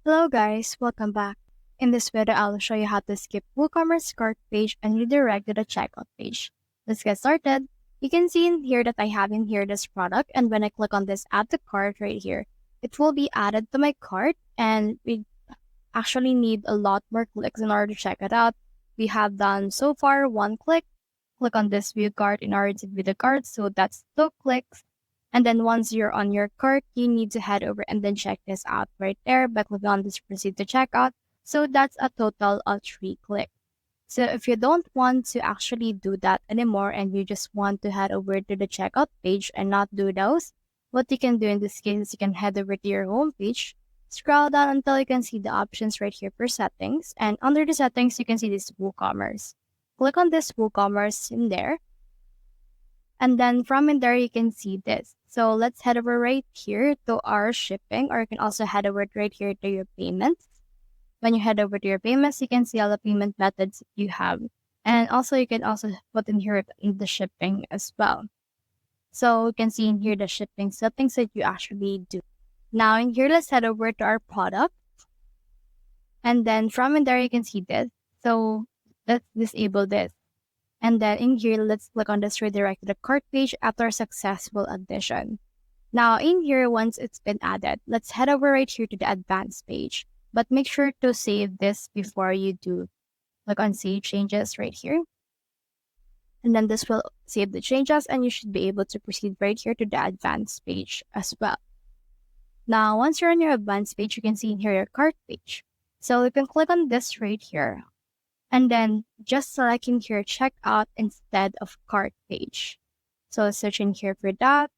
Hello guys, welcome back. In this video, I'll show you how to skip WooCommerce cart page and redirect to the checkout page. Let's get started. You can see in here that I have in here this product, and when I click on this add to cart right here, it will be added to my cart, and we actually need a lot more clicks in order to check it out. We have done so far one click. Click on this view cart in order to view the cart, so that's 2 clicks. And then once you're on your cart, you need to head over and then check this out right there by clicking on this proceed to checkout. So that's a total of 3 clicks. So if you don't want to actually do that anymore and you just want to head over to the checkout page and not do those, what you can do in this case is you can head over to your home page, scroll down until you can see the options right here for settings, and under the settings you can see this WooCommerce. Click on this WooCommerce in there, and then from in there, you can see this. So let's head over right here to our shipping, or you can also head over right here to your payments. When you head over to your payments, you can see all the payment methods you have. And also, you can also put in here in the shipping as well. So you can see in here the shipping settings that you actually do. Now in here, let's head over to our product. And then from in there, you can see this. So let's disable this. And then in here, let's click on this redirect to the cart page after a successful addition. Now in here, once it's been added, let's head over right here to the advanced page. But make sure to save this before you do. Click on save changes right here. And then this will save the changes and you should be able to proceed right here to the advanced page as well. Now, once you're on your advanced page, you can see in here your cart page. So you can click on this right here, and then just select in here checkout instead of cart page. So search in here for that,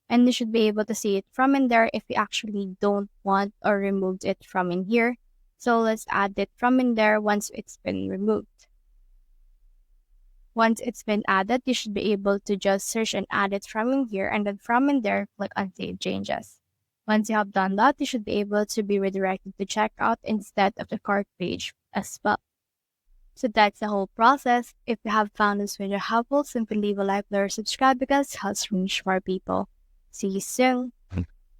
and you should be able to see it from in there if you actually don't want or removed it from in here. So let's add it from in there once it's been removed. Once it's been added, you should be able to just search and add it from in here, and then from in there, click on save changes. Once you have done that, you should be able to be redirected to checkout instead of the cart page as well. So that's the whole process. If you have found this video helpful, simply leave a like or subscribe because it helps reach more people. See you soon.